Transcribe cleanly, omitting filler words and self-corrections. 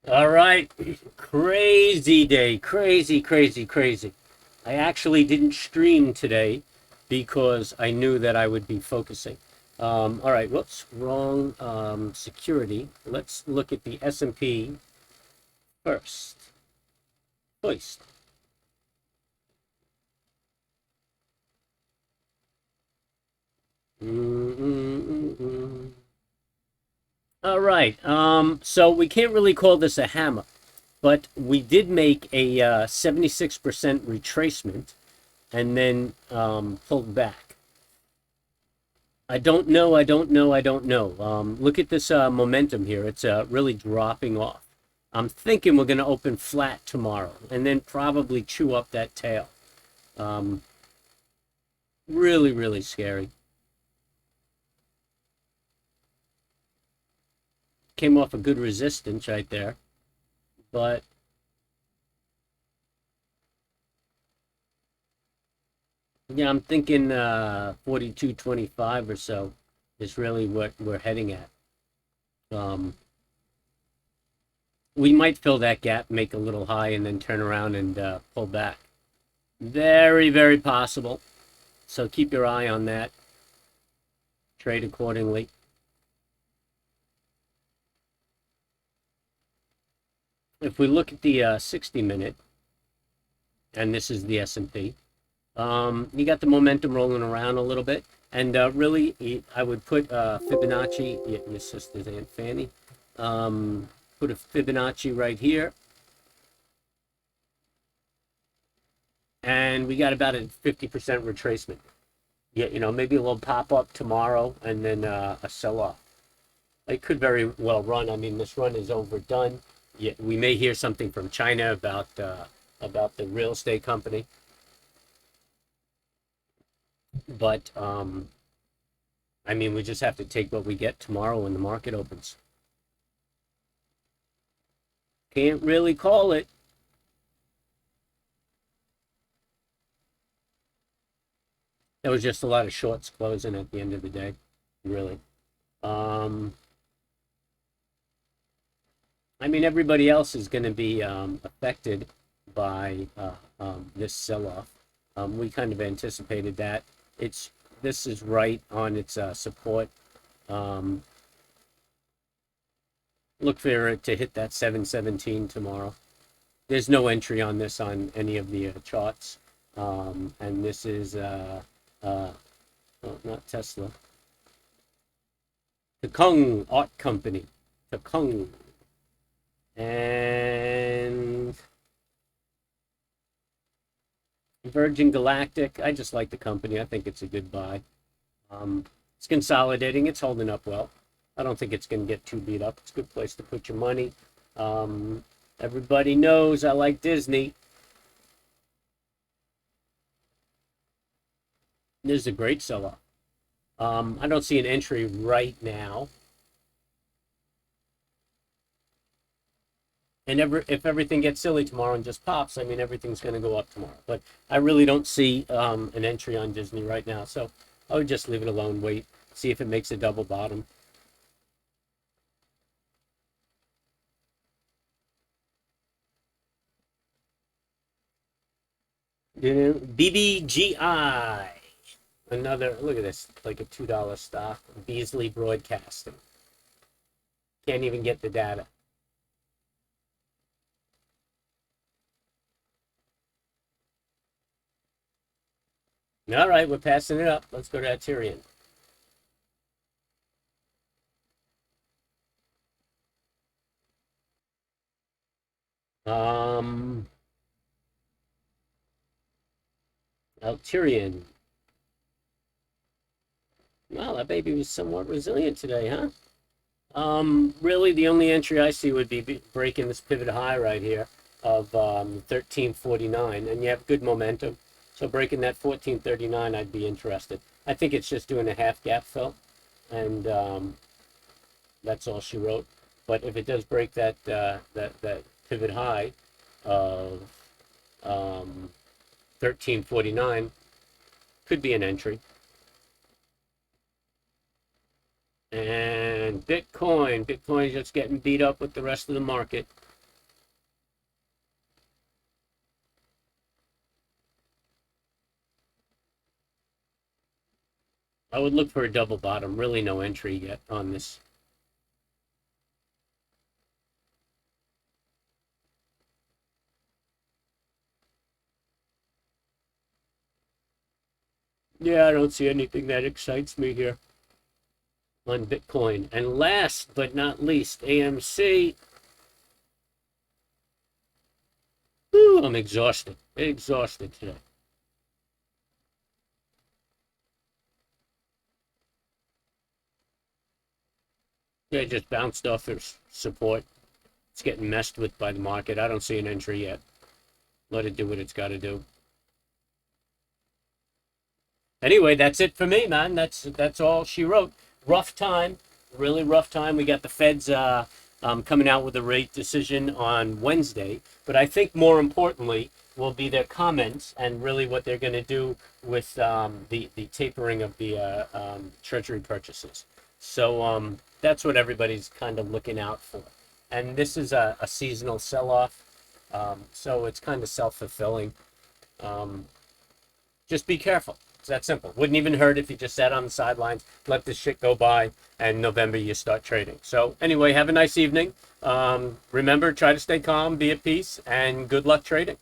All right. Crazy day. Crazy, crazy, crazy. I actually didn't stream today because I knew that I would be focusing. All right. Whoops. Wrong. Security. Let's look at the S&P first. First. All right. So we can't really call this a hammer, but we did make a 76% retracement and then pulled back. I don't know. I don't know. I don't know. Look at this momentum here. It's really dropping off. I'm thinking we're going to open flat tomorrow and then probably chew up that tail. Um, Really, really scary. Came off a good resistance right there, but yeah, I'm thinking 42.25 or so is really what we're heading at. Um, we might fill that gap, make a little high, and then turn around and pull back. Very, very possible. So keep your eye on that. Trade accordingly. If we look at the 60-minute, and this is the S&P, you got the momentum rolling around a little bit. And really, I would put Fibonacci, your sister's Aunt Fanny, put a Fibonacci right here. And we got about a 50% retracement. Yeah, maybe a little pop up tomorrow and then a sell off. It could very well run. I mean, this run is overdone. Yeah, we may hear something from China about the real estate company, but I mean, we just have to take what we get tomorrow when the market opens. Can't really call it. There was just a lot of shorts closing at the end of the day, really. Um, I mean, everybody else is going to be affected by this sell-off. We kind of anticipated that. This is right on its support. Um, Look for it to hit that 717 tomorrow. There's no entry on this on any of the charts. And this is oh, not Tesla. Takung Art Company. Takung. And Virgin Galactic. I just like the company. I think it's a good buy. It's consolidating. It's holding up well. I don't think it's going to get too beat up. It's a good place to put your money. Everybody knows I like Disney. This is a great sell-off. I don't see an entry right now. And if everything gets silly tomorrow and just pops, I mean, everything's going to go up tomorrow. But I really don't see an entry on Disney right now. So I would just leave it alone, wait, see if it makes a double bottom. BBGI. Another, look at this, like a $2 stock. Beasley Broadcasting. Can't even get the data. All right, we're passing it up. Let's go to Aterian. Aterian. Well, that baby was somewhat resilient today, huh? Really, the only entry I see would be breaking this pivot high right here of 1349, and you have good momentum. So breaking that 1439, I'd be interested. I think it's just doing a half gap fill, and that's all she wrote. But if it does break that pivot high of 1349, could be an entry. And Bitcoin just getting beat up with the rest of the market. I would look for a double bottom. Really no entry yet on this. Yeah, I don't see anything that excites me here on Bitcoin. And last but not least, AMC. Whew, I'm exhausted. Exhausted today. Yeah, just bounced off their support. It's getting messed with by the market. I don't see an entry yet. Let it do what it's got to do. Anyway, that's it for me, man. That's all she wrote. Rough time, really rough time. We got the Feds coming out with a rate decision on Wednesday, but I think more importantly will be their comments and really what they're going to do with the tapering of the Treasury purchases. So that's what everybody's kind of looking out for. And this is a seasonal sell-off, so it's kind of self-fulfilling. Just be careful. It's that simple. Wouldn't even hurt if you just sat on the sidelines, let this shit go by, and November you start trading. So anyway, have a nice evening. Remember, try to stay calm, be at peace, and good luck trading.